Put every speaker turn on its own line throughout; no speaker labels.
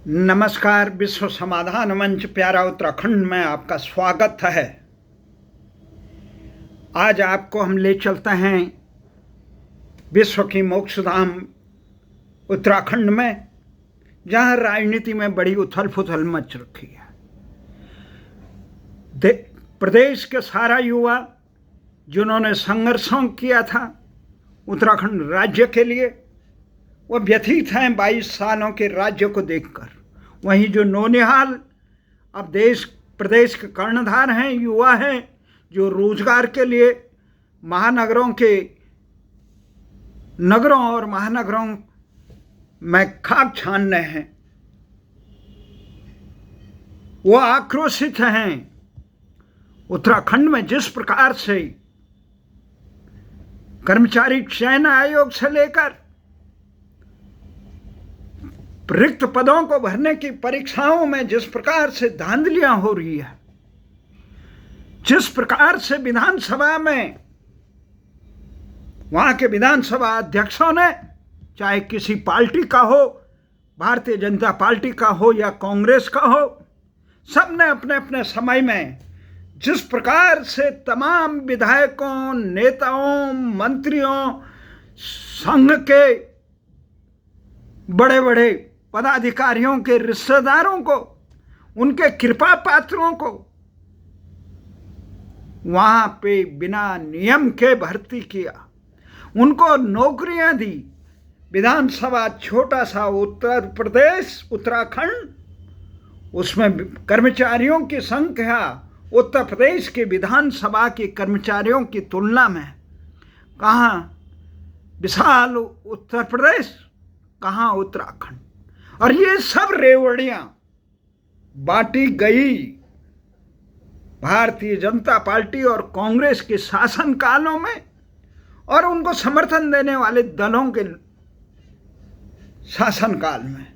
नमस्कार। विश्व समाधान मंच प्यारा उत्तराखंड में आपका स्वागत है। आज आपको हम ले चलते हैं विश्व की मोक्षधाम उत्तराखंड में, जहां राजनीति में बड़ी उथल पुथल मच रखी है। प्रदेश के सारा युवा जिन्होंने संघर्षों किया था उत्तराखंड राज्य के लिए, वो व्यथित हैं 22 सालों के राज्य को देखकर। वहीं जो नौनिहाल अब प्रदेश के कर्णधार हैं, युवा हैं, जो रोजगार के लिए नगरों और महानगरों में खाक छानने हैं, वो आक्रोशित हैं। उत्तराखंड में जिस प्रकार से कर्मचारी चयन आयोग से लेकर रिक्त पदों को भरने की परीक्षाओं में जिस प्रकार से धांधलियां हो रही है, जिस प्रकार से विधानसभा में वहां के विधानसभा अध्यक्षों ने, चाहे किसी पार्टी का हो, भारतीय जनता पार्टी का हो या कांग्रेस का हो, सबने अपने अपने समय में जिस प्रकार से तमाम विधायकों, नेताओं, मंत्रियों, संघ के बड़े बड़े पदाधिकारियों के रिश्तेदारों को, उनके कृपा पात्रों को वहां पे बिना नियम के भर्ती किया, उनको नौकरियां दी। विधानसभा छोटा सा उत्तर प्रदेश उत्तराखंड, उसमें कर्मचारियों की संख्या उत्तर प्रदेश के विधानसभा के कर्मचारियों की तुलना में कहाँ विशाल उत्तर प्रदेश, कहाँ उत्तराखंड। और ये सब रेवड़ियां बांटी गई भारतीय जनता पार्टी और कांग्रेस के शासन कालों में, और उनको समर्थन देने वाले दलों के शासनकाल में।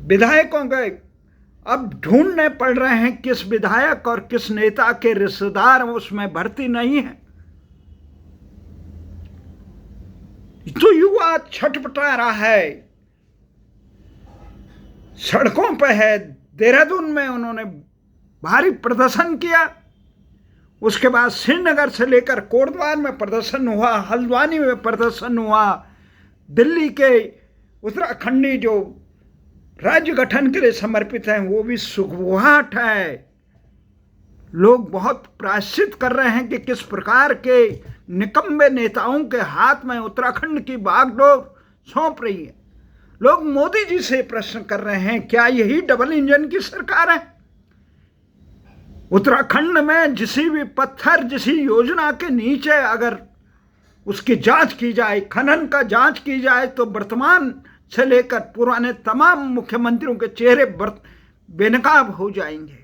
विधायकों के अब ढूंढने पड़ रहे हैं किस विधायक और किस नेता के रिश्तेदार उसमें भर्ती नहीं है। तो युवा छटपटा रहा है, सड़कों पर है। देहरादून में उन्होंने भारी प्रदर्शन किया, उसके बाद श्रीनगर से लेकर कोटद्वार में प्रदर्शन हुआ, हल्द्वानी में प्रदर्शन हुआ। दिल्ली के उत्तराखंडी जो राज्य गठन के लिए समर्पित हैं, वो भी सुगबुगाहट है। लोग बहुत प्रायश्चित कर रहे हैं कि किस प्रकार के निकम्बे नेताओं के हाथ में उत्तराखंड की बागडोर सौंप रही है। लोग मोदी जी से प्रश्न कर रहे हैं, क्या यही डबल इंजन की सरकार है? उत्तराखंड में जिसी भी पत्थर, जिसी योजना के नीचे अगर उसकी जांच की जाए, खनन का जांच की जाए, तो वर्तमान से लेकर पुराने तमाम मुख्यमंत्रियों के चेहरे बेनकाब हो जाएंगे।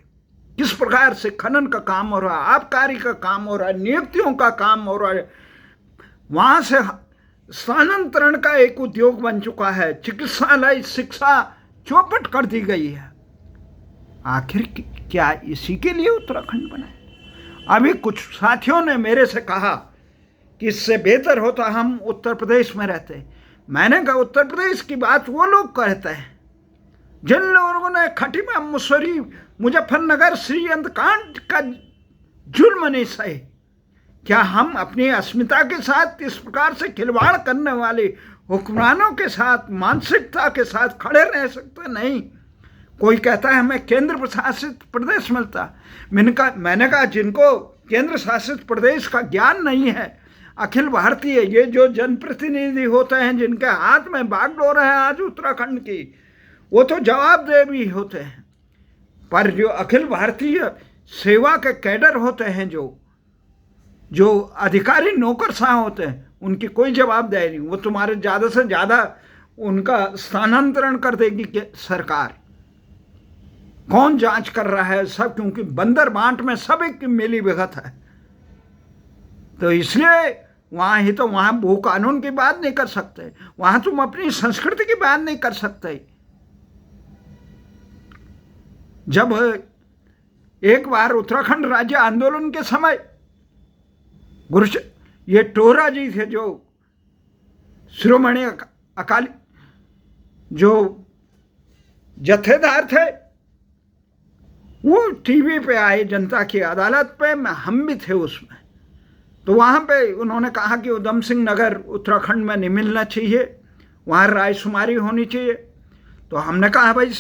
किस प्रकार से खनन का काम हो रहा है, आबकारी का काम हो रहा है, नियुक्तियों का काम हो रहा है। वहां से स्थानांतरण का एक उद्योग बन चुका है। चिकित्सालय, शिक्षा चौपट कर दी गई है। आखिर क्या इसी के लिए उत्तराखंड बना है? अभी कुछ साथियों ने मेरे से कहा कि इससे बेहतर होता हम उत्तर प्रदेश में रहते। मैंने कहा, उत्तर प्रदेश की बात वो लोग कहते हैं जिन लोगों ने खटीमा, मुसौरी, मुजफ्फरनगर, श्रीअंत कांड का जुल्म नहीं सहे। क्या हम अपनी अस्मिता के साथ इस प्रकार से खिलवाड़ करने वाले हुक्मरानों के साथ, मानसिकता के साथ खड़े रह सकते? नहीं। कोई कहता है हमें केंद्र शासित प्रदेश मिलता। मैंने कहा जिनको केंद्र शासित प्रदेश का ज्ञान नहीं है, अखिल भारतीय ये जो जनप्रतिनिधि होते हैं, जिनके हाथ में बागडोर है आज उत्तराखंड की, वो तो जवाबदेह भी होते हैं, पर जो अखिल भारतीय सेवा के कैडर होते हैं, जो अधिकारी नौकरशाह होते हैं, उनकी कोई जवाबदेही नहीं। वो तुम्हारे ज़्यादा से ज़्यादा उनका स्थानांतरण कर देगी कि सरकार। कौन जांच कर रहा है? सब, क्योंकि बंदर बांट में सब एक मिली भगत है। तो इसलिए वहाँ भू कानून की बात नहीं कर सकते, वहाँ तुम अपनी संस्कृति की बात नहीं कर सकते। जब एक बार उत्तराखंड राज्य आंदोलन के समय ये टोरा जी थे, जो शिरोमणि अकाली जो जत्थेदार थे वो टीवी पे आए जनता की अदालत पे, हम भी थे उसमें। तो वहाँ पे उन्होंने कहा कि उधम सिंह नगर उत्तराखंड में नहीं मिलना चाहिए, वहाँ रायशुमारी होनी चाहिए। तो हमने कहा भाई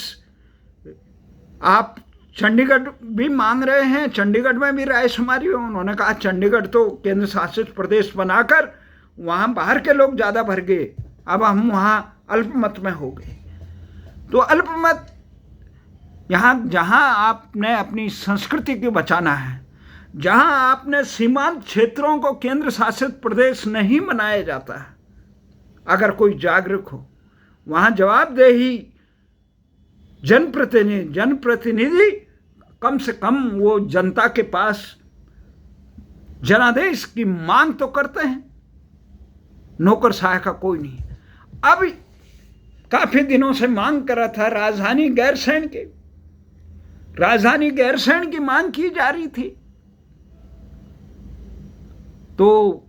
आप चंडीगढ़ भी मांग रहे हैं, चंडीगढ़ में भी रायशुमारी हो। उन्होंने कहा चंडीगढ़ तो केंद्र शासित प्रदेश बनाकर वहाँ बाहर के लोग ज़्यादा भर गए, अब हम वहाँ अल्पमत में हो गए। तो अल्पमत यहाँ जहाँ आपने अपनी संस्कृति को बचाना है, जहाँ आपने सीमांत क्षेत्रों को केंद्र शासित प्रदेश नहीं बनाया जाता है, अगर कोई जागरूक हो वहाँ जवाबदेही जनप्रतिनिधि कम से कम वो जनता के पास जनादेश की मांग तो करते हैं, नौकरशाह का कोई नहीं। अब काफी दिनों से मांग कर रहा था राजधानी गैरसैंण की, राजधानी गैरसैंण की मांग की जा रही थी। तो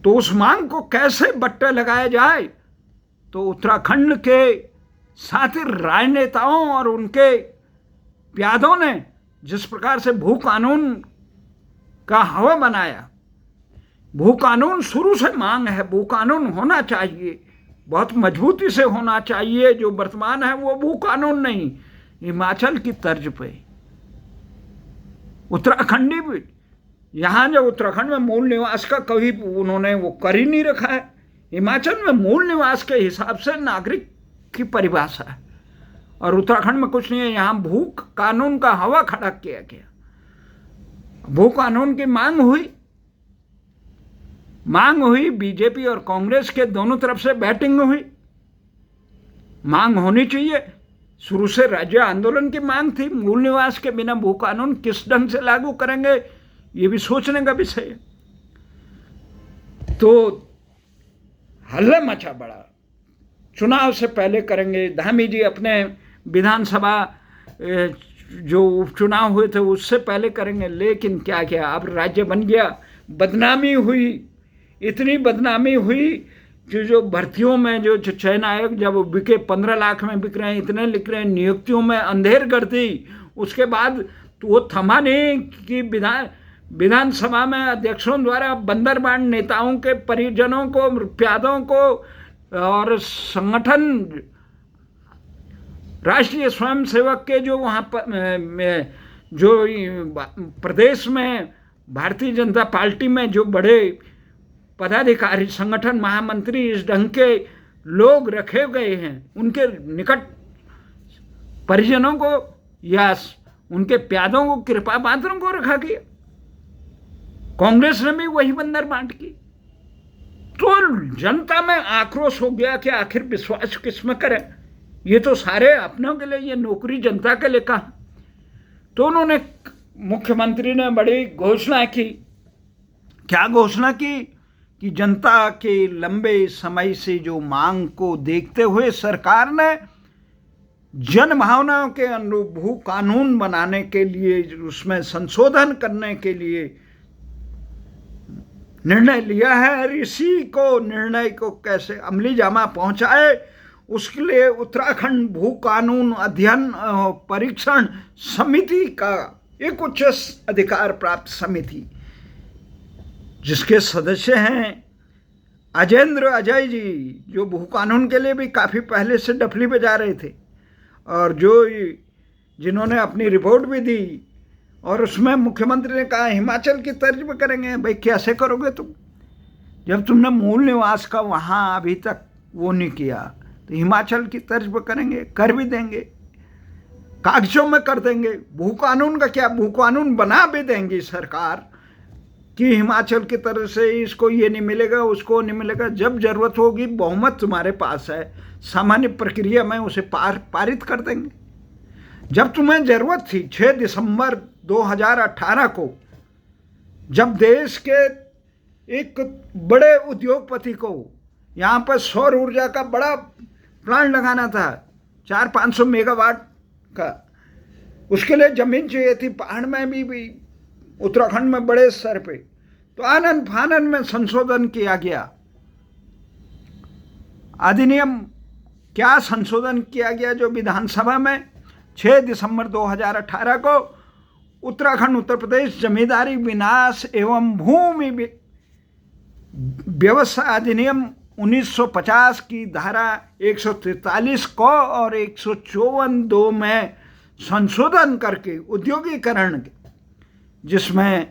उस मांग को कैसे बट्टे लगाया जाए, तो उत्तराखंड के साथी राजनेताओं और उनके प्यादों ने जिस प्रकार से भू कानून का हवा बनाया, भू कानून शुरू से मांग है, भू कानून होना चाहिए, बहुत मजबूती से होना चाहिए। जो वर्तमान है वो भू कानून नहीं, हिमाचल की तर्ज पे उत्तराखंडी भी, यहाँ जो उत्तराखंड में मूल निवास का कभी उन्होंने वो कर ही नहीं रखा है। हिमाचल में मूल निवास के हिसाब से नागरिक की परिभाषा है, और उत्तराखंड में कुछ नहीं है। यहाँ भू कानून का हवा खड़ा किया गया, भू कानून की मांग हुई, बीजेपी और कांग्रेस के दोनों तरफ से बैटिंग हुई। मांग होनी चाहिए, शुरू से राज्य आंदोलन की मांग थी। मूल निवास के बिना भू कानून किस ढंग से लागू करेंगे, ये भी सोचने का विषय है। तो हल्ला मचा बड़ा, चुनाव से पहले करेंगे। धामी जी अपने विधानसभा जो उपचुनाव हुए थे उससे पहले करेंगे, लेकिन क्या किया, अब राज्य बन गया। बदनामी हुई, इतनी बदनामी हुई कि जो भर्तियों में जो चयन आयोग जब बिके 15 लाख में बिक रहे हैं, इतने लिख रहे हैं, नियुक्तियों में अंधेर कर दी। उसके बाद तो वो थमा नहीं कि विधानसभा में अध्यक्षों द्वारा बंदरबांट नेताओं के परिजनों को, प्यादों को और संगठन राष्ट्रीय स्वयंसेवक के जो वहाँ जो प्रदेश में भारतीय जनता पार्टी में जो बड़े पदाधिकारी, संगठन महामंत्री, इस ढंग के लोग रखे गए हैं, उनके निकट परिजनों को या उनके प्यादों को, कृपा पात्रों को रखा गया। कांग्रेस ने भी वही बंदर बांट की। तो जनता में आक्रोश हो गया कि आखिर विश्वास किसमें करें, ये तो सारे अपनों के लिए, ये नौकरी जनता के लिए कहा। तो उन्होंने, मुख्यमंत्री ने बड़ी घोषणा की। क्या घोषणा की कि जनता के लंबे समय से जो मांग को देखते हुए सरकार ने जन भावनाओं के अनुरूप भू कानून बनाने के लिए, उसमें संशोधन करने के लिए निर्णय लिया है। और इसी को निर्णय को कैसे अमली जामा पहुंचाए, उसके लिए उत्तराखंड भू कानून अध्ययन परीक्षण समिति का एक उच्च अधिकार प्राप्त समिति, जिसके सदस्य हैं अजेंद्र अजय जी, जो भू कानून के लिए भी काफ़ी पहले से डफली बजा रहे थे, और जिन्होंने अपनी रिपोर्ट भी दी। और उसमें मुख्यमंत्री ने कहा हिमाचल की तर्ज पे करेंगे। भाई कैसे करोगे तुम, जब तुमने मूल निवास का वहाँ अभी तक वो नहीं किया, तो हिमाचल की तर्ज पे करेंगे, कर भी देंगे, कागजों में कर देंगे। भू कानून का क्या, भू कानून बना भी देंगी सरकार कि हिमाचल की तरफ से इसको ये नहीं मिलेगा, उसको नहीं मिलेगा। जब जरूरत होगी, बहुमत तुम्हारे पास है, सामान्य प्रक्रिया में उसे पारित कर देंगे। जब तुम्हें जरूरत थी 6 दिसंबर 2018 को, जब देश के एक बड़े उद्योगपति को यहाँ पर सौर ऊर्जा का बड़ा प्लांट लगाना था, 400-500 मेगावाट का, उसके लिए जमीन चाहिए थी, पहाड़ में भी उत्तराखंड में बड़े स्तर पे। तो आनन फानन में संशोधन किया गया, अधिनियम क्या संशोधन किया गया जो विधानसभा में 6 दिसंबर 2018 को उत्तराखंड उत्तर प्रदेश जमींदारी विनाश एवं भूमि व्यवस्था अधिनियम 1950 की धारा 143 को और 154(2) में संशोधन करके उद्योगीकरण, जिसमें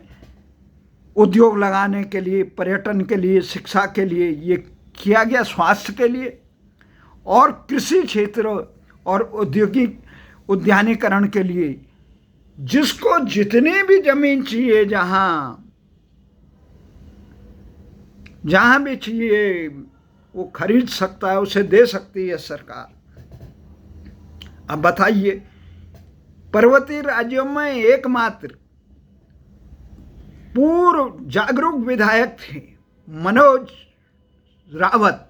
उद्योग लगाने के लिए, पर्यटन के लिए, शिक्षा के लिए ये किया गया, स्वास्थ्य के लिए और कृषि क्षेत्र और औद्योगिक उद्यानीकरण के लिए, जिसको जितनी भी जमीन चाहिए, जहां भी चाहिए वो खरीद सकता है, उसे दे सकती है सरकार। अब बताइए, पर्वतीय राज्यों में एकमात्र पूर्व जागरूक विधायक थे मनोज रावत,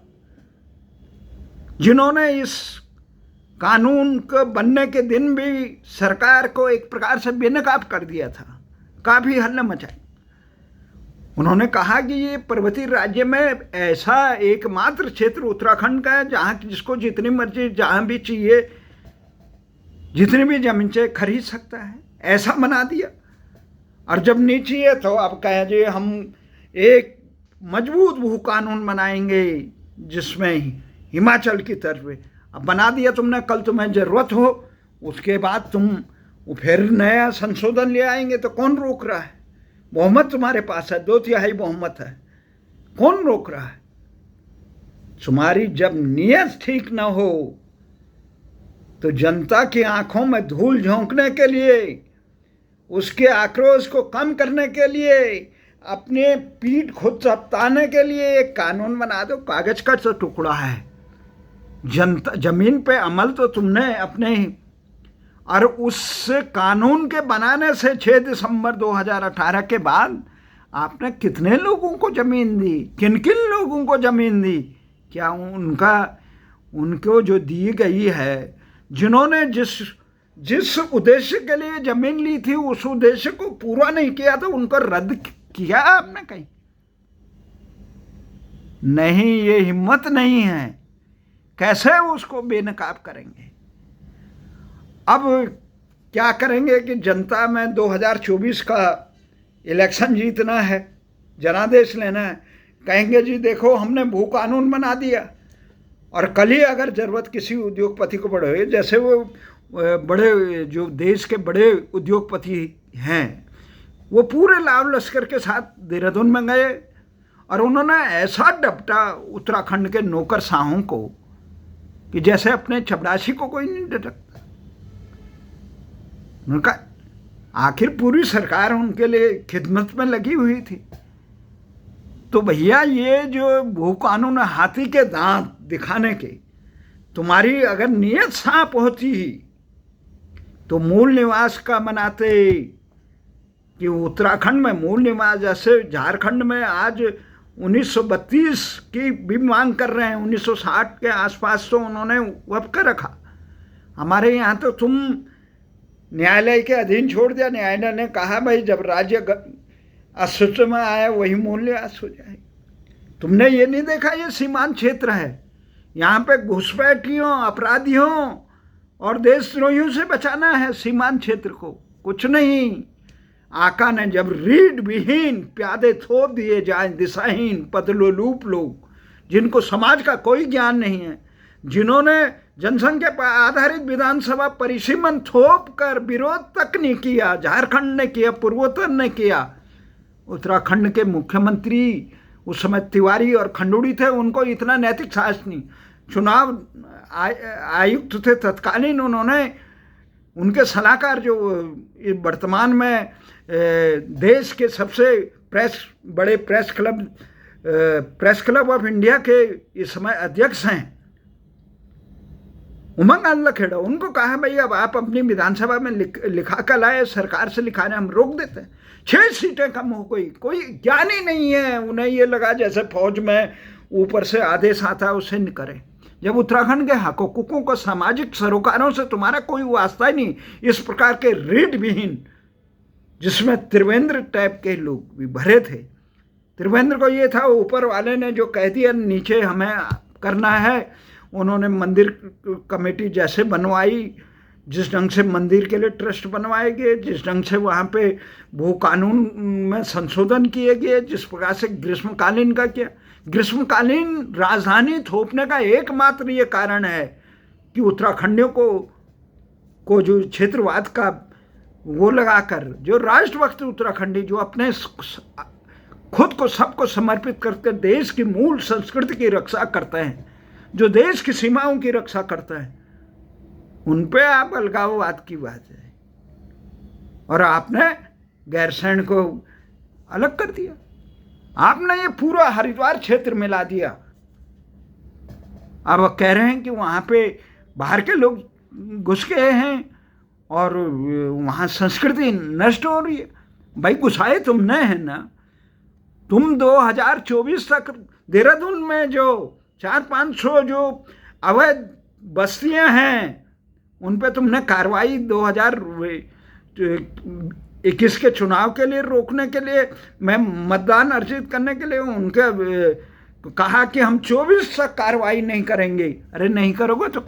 जिन्होंने इस कानून को बनने के दिन भी सरकार को एक प्रकार से बेनकाब कर दिया था, काफी हल्ला मचाई। उन्होंने कहा कि ये पर्वतीय राज्य में ऐसा एकमात्र क्षेत्र उत्तराखंड का है जहाँ जिसको जितनी मर्जी जहाँ भी चाहिए, जितनी भी जमीन चाहिए खरीद सकता है, ऐसा बना दिया। और जब नहीं चाहिए तो अब कहे जी हम एक मजबूत भू कानून बनाएंगे जिसमें हिमाचल की तरफ। अब बना दिया तुमने, कल तुम्हें ज़रूरत हो उसके बाद तुम फिर नया संशोधन ले आएंगे तो कौन रोक रहा है? बहुमत तुम्हारे पास है, 2/3 बहुमत है, कौन रोक रहा है? तुम्हारी जब नीयत ठीक ना हो तो जनता की आंखों में धूल झोंकने के लिए, उसके आक्रोश को कम करने के लिए, अपने पीठ खुद चपताने के लिए एक कानून बना दो। कागज का तो टुकड़ा है, जनता जमीन पे अमल तो तुमने अपने, और उस कानून के बनाने से 6 दिसंबर 2018 के बाद आपने कितने लोगों को ज़मीन दी, किन किन लोगों को ज़मीन दी? क्या उनको जो दी गई है, जिन्होंने जिस उद्देश्य के लिए ज़मीन ली थी उस उद्देश्य को पूरा नहीं किया तो उनको रद्द किया आपने कहीं? नहीं, ये हिम्मत नहीं है। कैसे उसको बेनकाब करेंगे? अब क्या करेंगे कि जनता में 2024 का इलेक्शन जीतना है, जनादेश लेना है, कहेंगे जी देखो हमने भू कानून बना दिया, और कल ही अगर ज़रूरत किसी उद्योगपति को पड़े, जैसे वो बड़े जो देश के बड़े उद्योगपति हैं, वो पूरे लाव लश्कर के साथ देहरादून में गए और उन्होंने ऐसा डपटा उत्तराखंड के नौकरशाहों को कि जैसे अपने चपरासी को कोई नहीं डटकता। उनका आखिर पूरी सरकार उनके लिए खिदमत में लगी हुई थी। तो भैया ये जो भू कानून हाथी के दांत दिखाने के, तुम्हारी अगर नीयत साफ होती ही तो मूल निवास का बनाते कि उत्तराखंड में मूल निवास, जैसे झारखंड में आज 1932 की भी मांग कर रहे हैं, 1960 के आसपास तो उन्होंने वब कर रखा। हमारे यहाँ तो तुम न्यायालय के अधीन छोड़ दिया। न्यायालय ने कहा भाई जब राज्य अस्तित्व में आया वही मूल्यवास हो जाए। तुमने ये नहीं देखा ये सीमांत क्षेत्र है, यहाँ पे घुसपैठियों, अपराधियों और देशद्रोहियों से बचाना है सीमांत क्षेत्र को, कुछ नहीं। आका ने जब रीढ़ विहीन प्यादे थोप दिए जाए, दिशाहीन पदलोलूप लोग जिनको समाज का कोई ज्ञान नहीं है, जिन्होंने जनसंख्या पर आधारित विधानसभा परिसीमन थोप कर विरोध तक नहीं किया, झारखंड ने किया, पूर्वोत्तर ने किया। उत्तराखंड के मुख्यमंत्री उस समय तिवारी और खंडूड़ी थे, उनको इतना नैतिक साहस नहीं। चुनाव आयुक्त थे तत्कालीन, उन्होंने उनके सलाहकार जो वर्तमान में देश के सबसे बड़े प्रेस क्लब ऑफ इंडिया के इस समय अध्यक्ष हैं उमंग आल्ला खेड़ा, उनको कहा भाई अब आप अपनी विधानसभा में लिखा कर लाए, सरकार से लिखाने हम रोक देते हैं। 6 सीटें कम हो गई, कोई ज्ञान ही नहीं है। उन्हें ये लगा जैसे फौज में ऊपर से आदेश आता है उससे नहीं करें। जब उत्तराखंड के हकूकों को, सामाजिक सरोकारों से तुम्हारा कोई वास्ता ही नहीं, इस प्रकार के रीढ़ विहीन, जिसमें त्रिवेंद्र टाइप के लोग भी भरे थे। त्रिवेंद्र को ये था ऊपर वाले ने जो कह दिया नीचे हमें करना है, उन्होंने मंदिर कमेटी जैसे बनवाई, जिस ढंग से मंदिर के लिए ट्रस्ट बनवाए गए, जिस ढंग से वहाँ पे भू कानून में संशोधन किए गए, जिस प्रकार से ग्रीष्मकालीन का किया, ग्रीष्मकालीन राजधानी थोपने का एकमात्र ये कारण है कि उत्तराखंडियों को जो क्षेत्रवाद का वो लगाकर, जो राष्ट्रभक्त उत्तराखंडी जो अपने खुद को सबको समर्पित करके देश की मूल संस्कृति की रक्षा करते हैं, जो देश की सीमाओं की रक्षा करते हैं, उन पे आप अलगाववाद की बात है और आपने गैरसैंण को अलग कर दिया। आपने ये पूरा हरिद्वार क्षेत्र मिला दिया। अब कह रहे हैं कि वहाँ पे बाहर के लोग घुस गए हैं और वहाँ संस्कृति नष्ट हो रही है। भाई घुसाए तुमने है ना। तुम 2024 तक देहरादून में जो 400-500 जो अवैध बस्तियां हैं उन पे तुमने कार्रवाई 2021 के चुनाव के लिए रोकने के लिए, मैं मतदान अर्जित करने के लिए उनके कहा कि हम 24 तक कार्रवाई नहीं करेंगे। अरे नहीं करोगे तो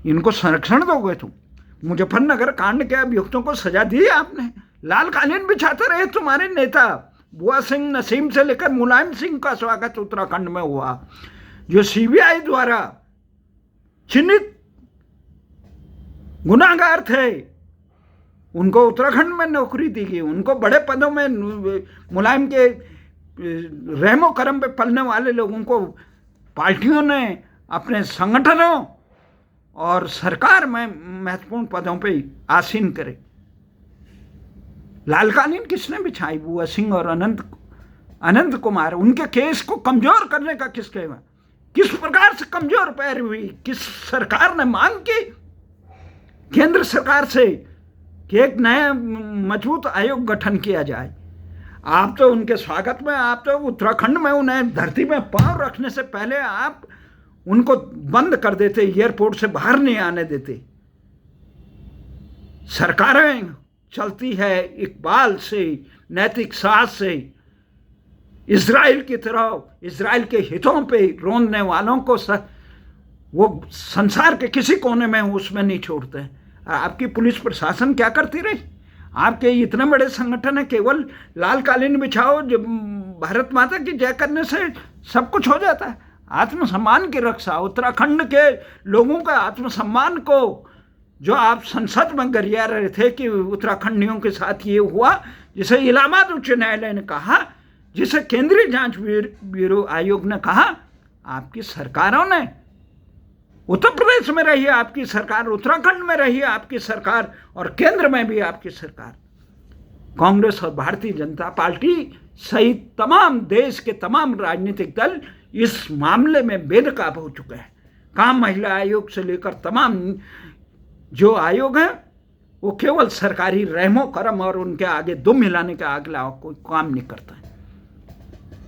इनको संरक्षण दोगे तुम? मुजफ्फरनगर कांड के अभियुक्तों को सजा दी आपने। लाल कालीन बिछाते रहे तुम्हारे नेता। बुआ सिंह, नसीम से लेकर मुलायम सिंह का स्वागत उत्तराखंड में हुआ। जो सीबीआई द्वारा चिन्हित गुनाहगार थे उनको उत्तराखंड में नौकरी दी गई। उनको बड़े पदों में, मुलायम के रहमो करम पे पलने वाले लोगों को पार्टियों ने अपने संगठनों और सरकार में महत्वपूर्ण पदों पे आसीन करे। लाल कालीन किसने बिछाई? बुआ सिंह और अनंत कुमार। उनके केस को कमजोर करने का किसके में, किस प्रकार से कमजोर पैर हुई? किस सरकार ने मांग की केंद्र सरकार से कि एक नया मजबूत आयोग गठन किया जाए? आप तो उनके स्वागत में, आप तो उत्तराखंड में उन्हें धरती में पांव रखने से पहले आप उनको बंद कर देते, एयरपोर्ट से बाहर नहीं आने देते। सरकारें चलती है इकबाल से, नैतिक साहस से। इजराइल की तरह इजराइल के हितों पे रोंदने वालों को वो संसार के किसी कोने में उसमें नहीं छोड़ते। आपकी पुलिस प्रशासन क्या करती रही? आपके इतने बड़े संगठन है, केवल लाल कालीन बिछाओ, जो भारत माता की जय करने से सब कुछ हो जाता है। आत्मसम्मान की रक्षा, उत्तराखंड के लोगों का आत्मसम्मान को जो आप संसद में गरिया रहे थे कि उत्तराखंडियों के साथ ये हुआ, जिसे इलाहाबाद उच्च न्यायालय ने कहा, जिसे केंद्रीय जांच ब्यूरो आयोग ने कहा, आपकी सरकारों ने, उत्तर प्रदेश में रही आपकी सरकार, उत्तराखंड में रही आपकी सरकार और केंद्र में भी आपकी सरकार, कांग्रेस और भारतीय जनता पार्टी सहित तमाम देश के तमाम राजनीतिक दल इस मामले में बेनकाब हो चुके हैं। काम महिला आयोग से लेकर तमाम जो आयोग हैं वो केवल सरकारी रहमो करम और उनके आगे दुम हिलाने के अगला कोई काम नहीं करता है।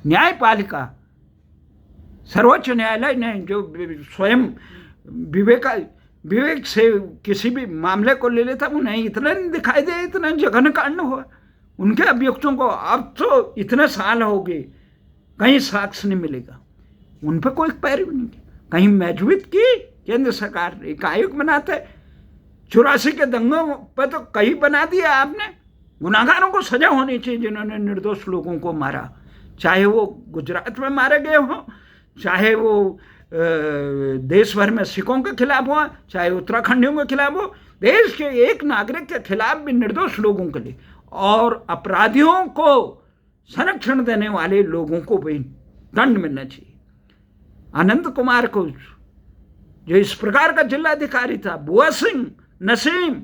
न्यायपालिका, सर्वोच्च न्यायालय ने जो स्वयं विवेक से किसी भी मामले को ले लेता, उन्हें इतना नहीं दिखाई दे, इतना जघन्य कांड हुआ। उनके अभियुक्तों को अब तो इतने साल हो गए, कहीं साक्ष्य नहीं मिलेगा, उन पर कोई पैरवी नहीं की। कहीं महजूद की केंद्र सरकार एक आयोग बनाते, 84 के दंगों पर तो कहीं बना दिया आपने। गुनाहगारों को सजा होनी चाहिए जिन्होंने निर्दोष लोगों को मारा, चाहे वो गुजरात में मारे गए हों, चाहे वो देश भर में सिखों के खिलाफ हुआ, चाहे उत्तराखंडियों के खिलाफ हो, देश के एक नागरिक के खिलाफ भी निर्दोष लोगों के लिए और अपराधियों को संरक्षण देने वाले लोगों को भी दंड मिलना चाहिए। अनंत कुमार को जो इस प्रकार का जिलाधिकारी था, बुआ सिंह, नसीम,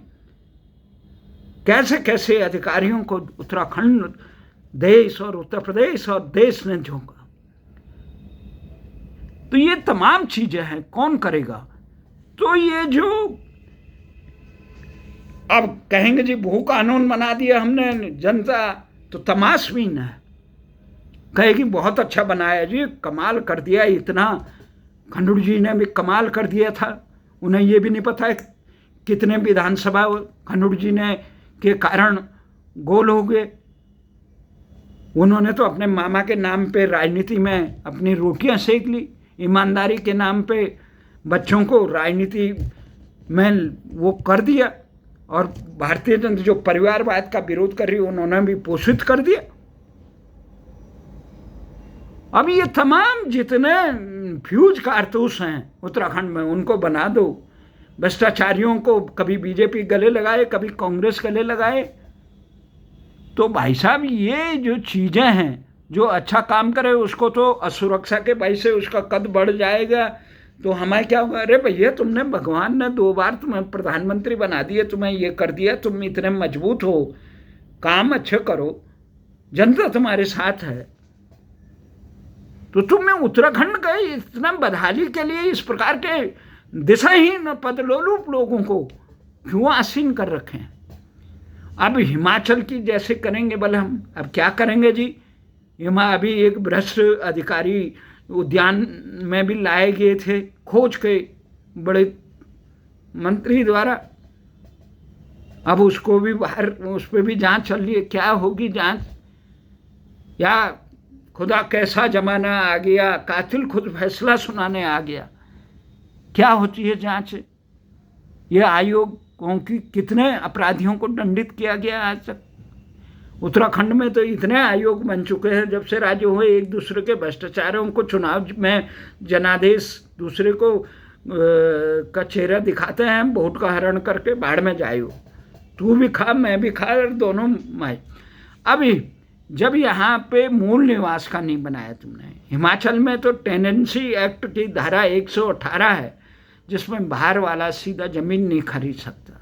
कैसे कैसे अधिकारियों को उत्तराखंड देश और उत्तर प्रदेश और देश ने झोंका। तो ये तमाम चीजें हैं, कौन करेगा? तो ये जो अब कहेंगे जी भू कानून बना दिया हमने, जनता तो तमाशबीन है, कहेगी बहुत अच्छा बनाया जी, कमाल कर दिया। इतना खंडूर जी ने भी कमाल कर दिया था, उन्हें ये भी नहीं पता है कितने विधानसभा खंडूर जी ने के कारण गोल हो गए। उन्होंने तो अपने मामा के नाम पे राजनीति में अपनी रोटियां सेक ली, ईमानदारी के नाम पे बच्चों को राजनीति में वो कर दिया, और भारतीय जनता जो परिवारवाद का विरोध कर रही है उन्होंने भी पोषित कर दिया। अब ये तमाम जितने फ्यूज कारतूस हैं उत्तराखंड में उनको बना दो। भ्रष्टाचारियों को कभी बीजेपी गले लगाए, कभी कांग्रेस गले लगाए। तो भाई साहब ये जो चीज़ें हैं, जो अच्छा काम करे उसको तो असुरक्षा के भय से उसका कद बढ़ जाएगा, तो हमें क्या होगा, अरे भैया तुमने, भगवान ने 2 बार तुम्हें प्रधानमंत्री बना दिए, तुम्हें ये कर दिया, तुम इतने मजबूत हो, काम अच्छे करो, जनता तुम्हारे साथ है, तो तुम्हें उत्तराखंड के इतना बदहाली के लिए इस प्रकार के दिशाहीन पदलोलुप लोगों को क्यों आसीन कर रखे हैं। अब हिमाचल की जैसे करेंगे भले हम, अब क्या करेंगे जी। यहाँ अभी एक भ्रष्ट अधिकारी उद्यान में भी लाए गए थे खोज के बड़े मंत्री द्वारा, अब उसको भी बाहर, उस पर भी जांच चल रही है। क्या होगी जांच, या खुदा कैसा जमाना आ गया, कातिल खुद फैसला सुनाने आ गया। क्या होती है जांच। ये आयोगों की कितने अपराधियों को दंडित किया गया आज तक। उत्तराखंड में तो इतने आयोग बन चुके हैं, जब से राज्य हुए एक दूसरे के भ्रष्टाचारों को चुनाव में जनादेश दूसरे को का चेहरा दिखाते हैं, वोट का हरण करके बाढ़ में जाए हो, तू भी खा मैं भी खा, दोनों माए। अभी जब यहाँ पे मूल निवास का नहीं बनाया तुमने, हिमाचल में तो टेनेंसी एक्ट की धारा 118 है जिसमें बाहर वाला सीधा जमीन नहीं खरीद सकता।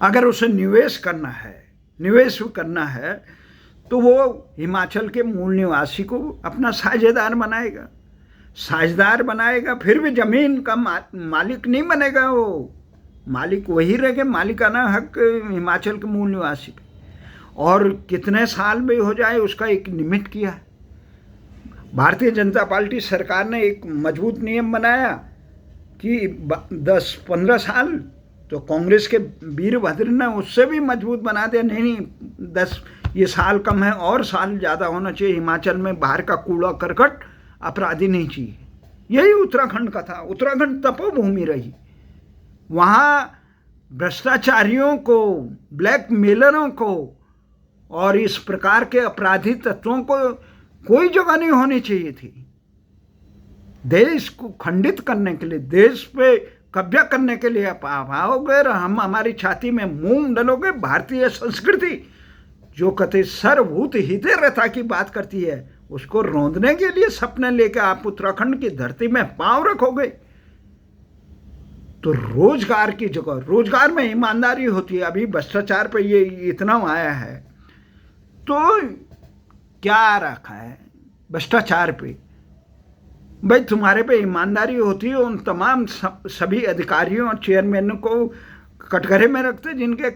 अगर उसे निवेश करना है तो वो हिमाचल के मूल निवासी को अपना साझेदार बनाएगा, फिर भी जमीन का मालिक नहीं बनेगा। वो मालिक वही रहेगा, मालिकाना हक हिमाचल के मूल निवासी पे, और कितने साल में हो जाए उसका एक लिमिट किया है। भारतीय जनता पार्टी सरकार ने एक मजबूत नियम बनाया कि 10-15 साल, तो कांग्रेस के वीरभद्र ने उससे भी मजबूत बना दिया, नहीं 10 ये साल कम है और साल ज़्यादा होना चाहिए। हिमाचल में बाहर का कूड़ा करकट अपराधी नहीं चाहिए। यही उत्तराखंड का था। उत्तराखंड तपोभूमि रही, वहाँ भ्रष्टाचारियों को, ब्लैकमेलरों को और इस प्रकार के अपराधी तत्वों को कोई जगह नहीं होनी चाहिए थी। देश को खंडित करने के लिए, देश पे कब्जा करने के लिए आप आओगे, हम हमारी छाती में मूंग डलोगे। भारतीय संस्कृति जो कहते सर्वभूत हितैषिता की बात करती है, उसको रौंदने के लिए सपने लेकर आप उत्तराखंड की धरती में पांव रखोगे, तो रोजगार की जगह, रोजगार में ईमानदारी होती है। अभी भ्रष्टाचार पे ये इतना आया है, तो क्या रखा है भ्रष्टाचार पे। भाई तुम्हारे पे ईमानदारी होती है, उन तमाम सभी अधिकारियों और चेयरमैनों को कटघरे में रखते जिनके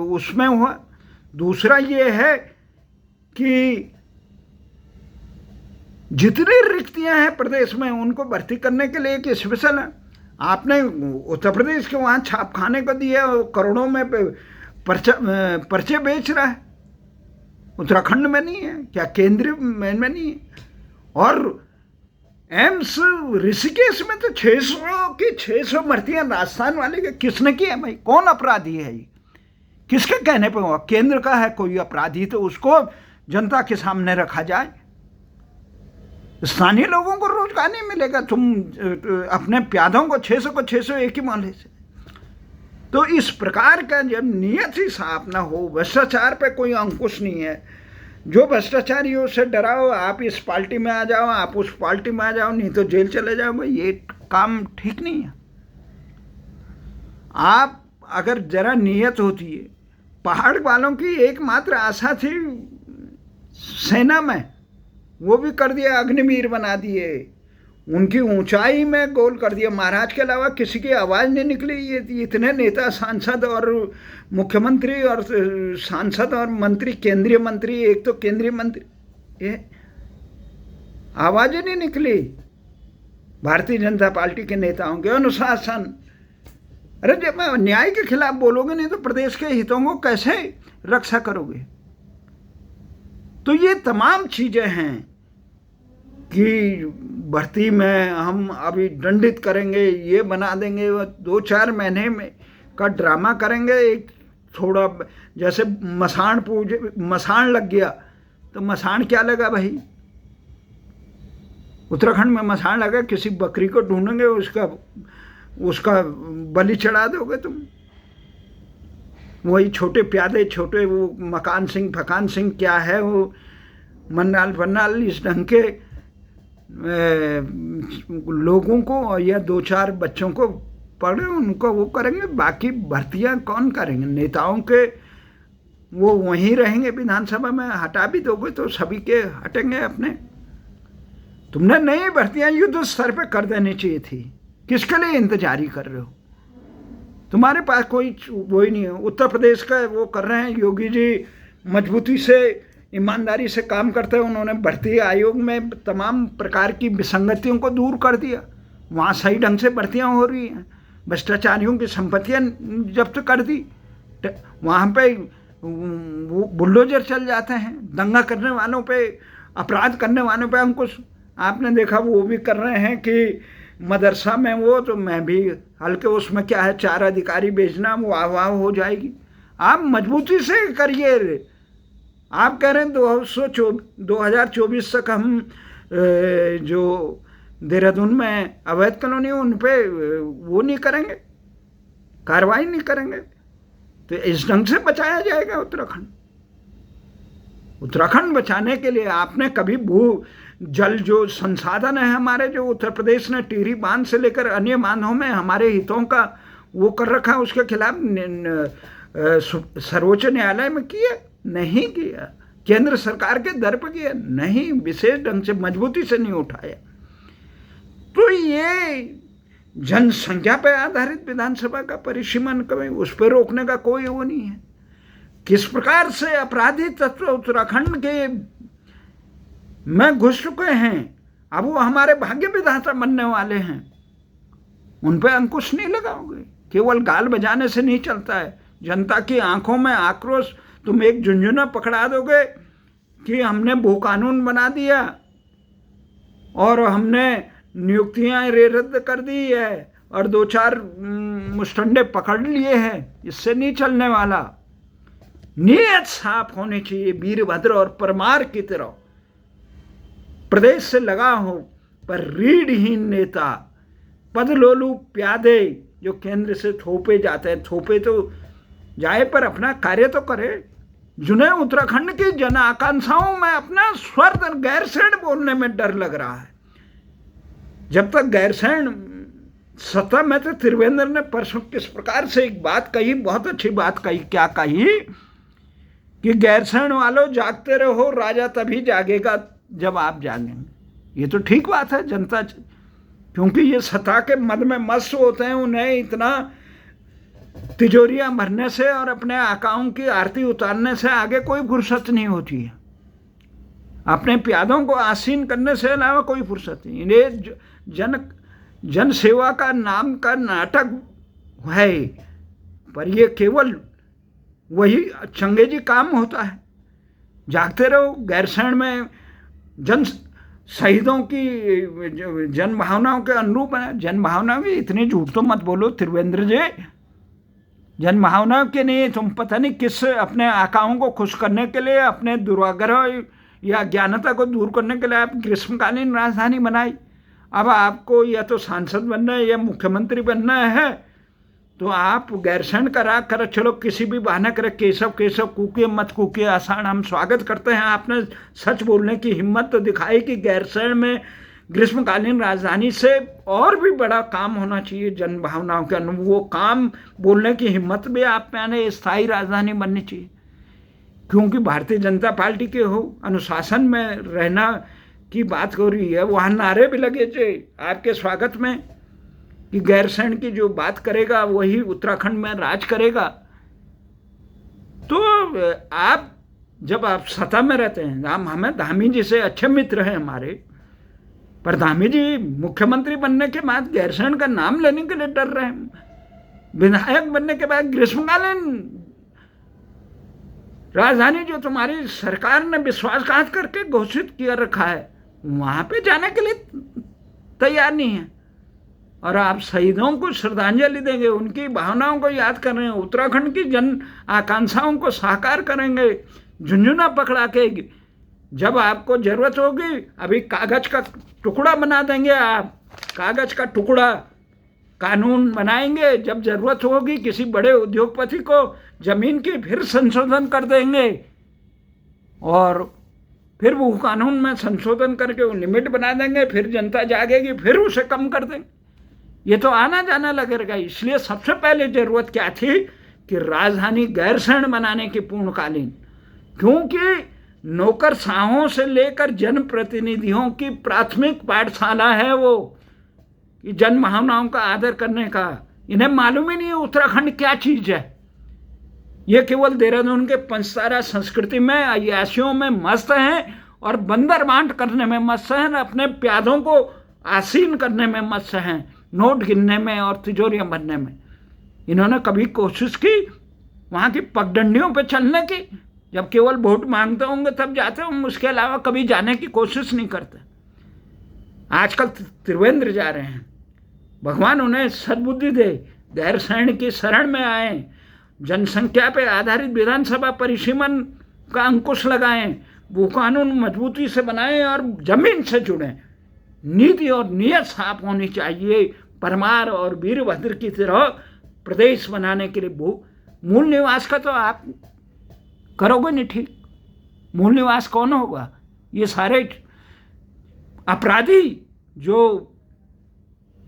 उसमें हुआ। दूसरा ये है कि जितनी रिक्तियां हैं प्रदेश में उनको भर्ती करने के लिए एक स्पेशल है। आपने उत्तर प्रदेश के वहाँ छापखाने को दिया, करोड़ों में पर्चे बेच रहा है। उत्तराखंड में नहीं है क्या, केंद्रीय में नहीं है। और एम्स ऋषिकेश में तो 600 भर्तियां राजस्थान वाले के किसने की है भाई? कौन अपराधी है ये? किसके कहने पे हुआ? केंद्र का है कोई अपराधी तो उसको जनता के सामने रखा जाए। स्थानीय लोगों को रोजगार नहीं मिलेगा, तुम अपने प्यादों को 600 एक ही माले से। तो इस प्रकार का जब नियत ही साफ ना हो, भ्रष्टाचार पे कोई अंकुश नहीं है। जो भ्रष्टाचारियों से डराओ, आप इस पार्टी में आ जाओ, आप उस पार्टी में आ जाओ, नहीं तो जेल चले जाओ, भाई ये काम ठीक नहीं है। आप अगर जरा नियत होती है, पहाड़ वालों की एकमात्र आशा थी सेना में, वो भी कर दिया, अग्निवीर बना दिए, उनकी ऊंचाई में गोल कर दिया। महाराज के अलावा किसी की आवाज़ नहीं निकली। ये इतने नेता, सांसद और मुख्यमंत्री और सांसद और मंत्री, केंद्रीय मंत्री, एक तो केंद्रीय मंत्री, ये आवाज़ ही नहीं निकली भारतीय जनता पार्टी के नेताओं के। अनुशासन, अरे जब न्याय के खिलाफ बोलोगे नहीं तो प्रदेश के हितों को कैसे रक्षा करोगे? तो ये तमाम चीज़ें हैं कि भर्ती में हम अभी दंडित करेंगे, ये बना देंगे, वो 2-4 महीने में का ड्रामा करेंगे। एक थोड़ा जैसे मसाण लग गया तो मसाण क्या लगा भाई, उत्तराखंड में मसाण लगा, किसी बकरी को ढूंढेंगे, उसका बलि चढ़ा दोगे तुम। वही छोटे प्यादे, छोटे वो मकान सिंह क्या है, वो मन्नाल इस ढंग के लोगों को या 2-4 बच्चों को पढ़े उनको वो करेंगे। बाकी भर्तियां कौन करेंगे? नेताओं के वो वहीं रहेंगे विधानसभा में, हटा भी दोगे तो सभी के हटेंगे अपने। तुमने नई भर्तियां युद्ध स्तर पे कर देनी चाहिए थी, किसके लिए इंतजारी कर रहे हो? तुम्हारे पास कोई वो ही नहीं है। उत्तर प्रदेश का वो कर रहे हैं, योगी जी मजबूती से ईमानदारी से काम करते हैं। उन्होंने भर्ती आयोग में तमाम प्रकार की विसंगतियों को दूर कर दिया, वहाँ सही ढंग से भर्तियाँ हो रही हैं। भ्रष्टाचारियों की संपत्तियाँ जब्त कर दी, वहाँ पे वो बुलडोजर चल जाते हैं, दंगा करने वालों पे, अपराध करने वालों पे अंकुश। आपने देखा वो भी कर रहे हैं कि मदरसा में वो, तो मैं भी हल्के उसमें क्या है, 4 अधिकारी भेजना, वो वाह हो जाएगी। आप मजबूती से करिए। आप कह रहे हैं 2024 तक हम जो देहरादून में अवैध कॉलोनी उन पे वो नहीं करेंगे, कार्रवाई नहीं करेंगे, तो इस ढंग से बचाया जाएगा उत्तराखंड। उत्तराखंड बचाने के लिए आपने कभी भू जल जो संसाधन है हमारे, जो उत्तर प्रदेश ने टिहरी बांध से लेकर अन्य बांधों में हमारे हितों का वो कर रखा, उसके खिलाफ सर्वोच्च न्यायालय में किया नहीं किया, केंद्र सरकार के दर पर किया नहीं, विशेष ढंग से मजबूती से नहीं उठाया। तो ये जनसंख्या पर आधारित विधानसभा का परिसीमन कभी उस पर रोकने का कोई वो नहीं है। किस प्रकार से अपराधी तत्व उत्तराखंड के में घुस चुके हैं, अब वो हमारे भाग्य विधाता बनने वाले हैं, उन पर अंकुश नहीं लगाओगे। केवल गाल बजाने से नहीं चलता है। जनता की आंखों में आक्रोश, तुम एक झुंझुना पकड़ा दोगे कि हमने भू कानून बना दिया और हमने नियुक्तियां रद्द कर दी है और 2-4 मुस्टंडे पकड़ लिए हैं, इससे नहीं चलने वाला। नीयत साफ होनी चाहिए, वीरभद्र और परमार की तरह प्रदेश से लगा हो, पर रीढ़हीन नेता, पदलोलू प्यादे जो केंद्र से थोपे जाते हैं, थोपे तो जाए पर अपना कार्य तो करे। जिन्हें उत्तराखंड की जन आकांक्षाओं में अपना स्वर गैरसैंण बोलने में डर लग रहा है। जब तक गैरसैंण सत्ता में थे, त्रिवेंद्र ने परसों किस प्रकार से एक बात कही, बहुत अच्छी बात कही। क्या कही कि गैरसैंण वालों जागते रहो, राजा तभी जागेगा जब आप जागेंगे। ये तो ठीक बात है। जनता, क्योंकि ये सत्ता के मद में मस्त होते हैं, उन्हें इतना तिजोरियां भरने से और अपने आकाओं की आरती उतारने से आगे कोई फुर्सत नहीं होती है। अपने प्यादों को आसीन करने से अलावा कोई फुर्सत नहीं। ये जन सेवा का नाम का नाटक है, पर ये केवल वही चंगेजी काम होता है। जागते रहो। गैरसैंण में जन शहीदों की जन भावनाओं के अनुरूप है। जन भावना भी इतनी झूठ तो मत बोलो त्रिवेंद्र जी, जन भावना के नहीं, तुम पता नहीं किस अपने आकाओं को खुश करने के लिए, अपने दुराग्रह या ज्ञानता को दूर करने के लिए आप ग्रीष्मकालीन राजधानी बनाई। अब आपको या तो सांसद बनना है या मुख्यमंत्री बनना है, तो आप गैरसैंण करा कर चलो, किसी भी बहाना करे, केशव केशव कूकिए मत कूकिए आसान। हम स्वागत करते हैं, आपने सच बोलने की हिम्मत तो दिखाई कि गैरसैंण में ग्रीष्मकालीन राजधानी से और भी बड़ा काम होना चाहिए जन भावनाओं के अनुरूप। वो काम बोलने की हिम्मत भी आप में आने, स्थायी राजधानी बननी चाहिए। क्योंकि भारतीय जनता पार्टी के हो अनुशासन में रहना की बात हो रही है, वहाँ नारे भी लगे थे आपके स्वागत में कि गैरसैंण की जो बात करेगा वही उत्तराखंड में राज करेगा। तो आप जब आप सत्ता में रहते हैं, हमें धामी जी से अच्छे मित्र हैं हमारे, पर धामी जी मुख्यमंत्री बनने के बाद गैरसैंण का नाम लेने के लिए डर रहे हैं। विधायक बनने के बाद ग्रीष्मकालीन राजधानी जो तुम्हारी सरकार ने विश्वासघात करके घोषित किया रखा है, वहाँ पे जाने के लिए तैयार नहीं है। और आप शहीदों को श्रद्धांजलि देंगे, उनकी भावनाओं को याद कर रहे हैं, उत्तराखंड की जन आकांक्षाओं को साकार करेंगे झुंझुना पकड़ा के। जब आपको जरूरत होगी अभी कागज का टुकड़ा बना देंगे आप, कागज का टुकड़ा कानून बनाएंगे। जब जरूरत होगी किसी बड़े उद्योगपति को जमीन की, फिर संशोधन कर देंगे और फिर वो कानून में संशोधन करके वो लिमिट बना देंगे। फिर जनता जागेगी, फिर उसे कम कर देंगे। ये तो आना जाना लगेगा। इसलिए सबसे पहले जरूरत क्या थी कि राजधानी गैरसैंण बनाने की पूर्णकालीन, क्योंकि नौकरशाहों से लेकर जनप्रतिनिधियों की प्राथमिक पाठशाला है वो, कि जन भावनाओं का आदर करने का। इन्हें मालूम ही नहीं है उत्तराखंड क्या चीज़ है। ये केवल देहरादून के पंचतारा संस्कृति में, अय्यासियों में मस्त हैं और बंदर बांट करने में मस्त हैं, अपने प्यादों को आसीन करने में मस्त हैं, नोट गिनने में और तिजोरियां भरने में। इन्होंने कभी कोशिश की वहाँ की पगडंडियों पे चलने की? जब केवल वोट मांगते होंगे तब जाते होंगे, उसके अलावा कभी जाने की कोशिश नहीं करते। आजकल त्रिवेंद्र जा रहे हैं, भगवान उन्हें सद्बुद्धि दे, गैरसैंण की शरण में आए, जनसंख्या पे आधारित विधानसभा परिसीमन का अंकुश लगाएं, वो कानून मजबूती से बनाएं और जमीन से जुड़ें। नीति और नियत साफ होनी चाहिए। परमार और वीरभद्र की तरह प्रदेश बनाने के लिए मूल निवास का तो आप करोगे नहीं ठीक। मूल निवास कौन होगा? ये सारे अपराधी जो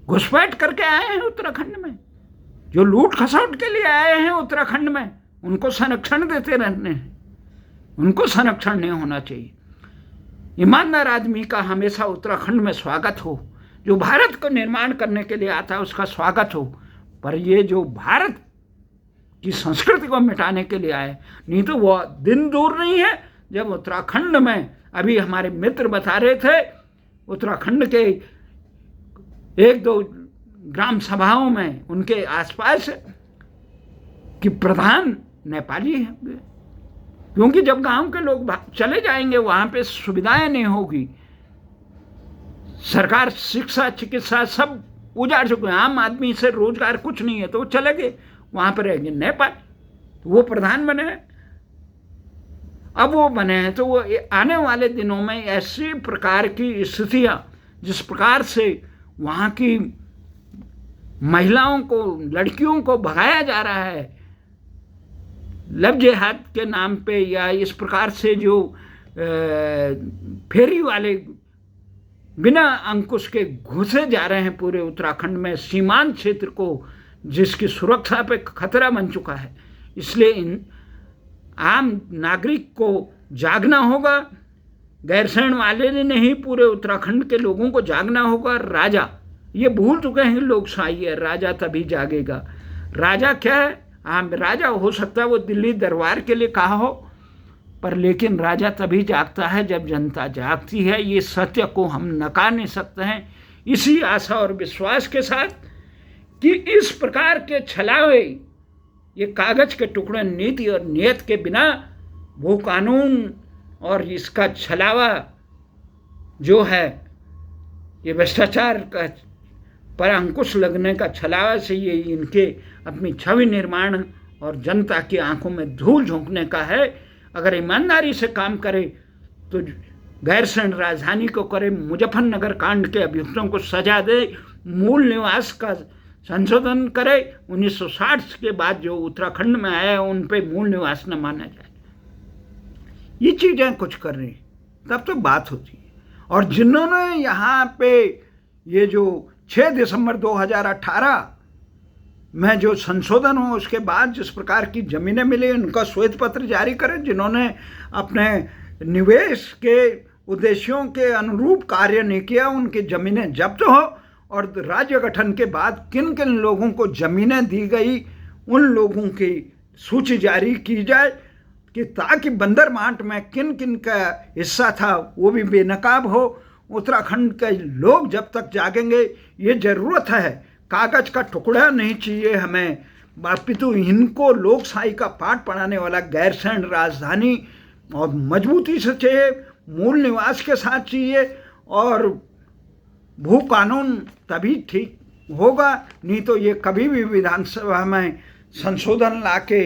घुसपैठ करके आए हैं उत्तराखंड में, जो लूट खसोट के लिए आए हैं उत्तराखंड में, उनको संरक्षण देते रहने हैं। उनको संरक्षण नहीं होना चाहिए। ईमानदार आदमी का हमेशा उत्तराखंड में स्वागत हो। जो भारत को निर्माण करने के लिए आता है उसका स्वागत हो। पर ये जो भारत की संस्कृति को मिटाने के लिए आए, नहीं तो वो दिन दूर नहीं है जब उत्तराखंड में, अभी हमारे मित्र बता रहे थे, उत्तराखंड के एक दो ग्राम सभाओं में उनके आसपास कि प्रधान नेपाली है, क्योंकि जब गांव के लोग चले जाएंगे वहाँ पे सुविधाएं नहीं होगी। सरकार शिक्षा चिकित्सा सब उजाड़ चुके हैं, आम आदमी से रोजगार कुछ नहीं है, तो वो चले गए वहाँ पर रहेंगे। नेपाल तो वो प्रधान बने हैं, अब वो बने हैं, तो वो आने वाले दिनों में ऐसी प्रकार की स्थितियाँ, जिस प्रकार से वहाँ की महिलाओं को, लड़कियों को भगाया जा रहा है लव जिहाद के नाम पे, या इस प्रकार से जो फेरी वाले बिना अंकुश के घुसे जा रहे हैं पूरे उत्तराखंड में, सीमांत क्षेत्र को जिसकी सुरक्षा पे खतरा बन चुका है। इसलिए इन आम नागरिक को जागना होगा। गैरसैंण वाले ने नहीं, पूरे उत्तराखंड के लोगों को जागना होगा। राजा ये भूल चुके हैं लोकशाही है, राजा तभी जागेगा। राजा क्या है? हाँ, राजा हो सकता है वो दिल्ली दरबार के लिए कहा हो, पर लेकिन राजा तभी जागता है जब जनता जागती है। ये सत्य को हम नकार नहीं सकते हैं। इसी आशा और विश्वास के साथ कि इस प्रकार के छलावे, ये कागज के टुकड़े नीति और नियत के बिना वो कानून और इसका छलावा जो है, ये भ्रष्टाचार का पर अंकुश लगने का छलावा से ये इनके अपनी छवि निर्माण और जनता की आंखों में धूल झोंकने का है। अगर ईमानदारी से काम करे तो गैरसैंण राजधानी को करे, मुजफ्फरनगर कांड के अभियुक्तों को सजा दे, मूल निवास का संशोधन करे, 1960 के बाद जो उत्तराखंड में आया उन पे मूल निवास न माना जाए। ये चीज़ें कुछ कर रही तब तो बात होती है। और जिन्होंने यहाँ पे ये जो 6 दिसंबर 2018 में जो संशोधन हो, उसके बाद जिस प्रकार की ज़मीनें मिली, उनका श्वेत पत्र जारी करें। जिन्होंने अपने निवेश के उद्देश्यों के अनुरूप कार्य नहीं किया, उनकी ज़मीनें जब्त हो, और राज्य गठन के बाद किन किन लोगों को ज़मीनें दी गई उन लोगों की सूची जारी की जाए, कि ताकि बंदरबांट में किन किन का हिस्सा था वो भी बेनकाब हो। उत्तराखंड के लोग जब तक जागेंगे, ये ज़रूरत है, कागज का टुकड़ा नहीं चाहिए हमें, अपितु इनको लोकशाही का पाठ पढ़ाने वाला गैरसैंण राजधानी और मजबूती से चाहिए, मूल निवास के साथ चाहिए, और भू कानून तभी ठीक होगा, नहीं तो ये कभी भी विधानसभा में संशोधन लाके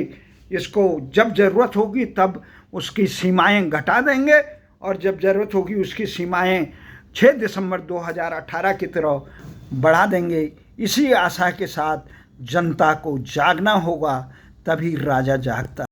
इसको जब ज़रूरत होगी तब उसकी सीमाएं घटा देंगे और जब ज़रूरत होगी उसकी सीमाएं 6 दिसंबर 2018 की तरह बढ़ा देंगे। इसी आशा के साथ जनता को जागना होगा, तभी राजा जागता।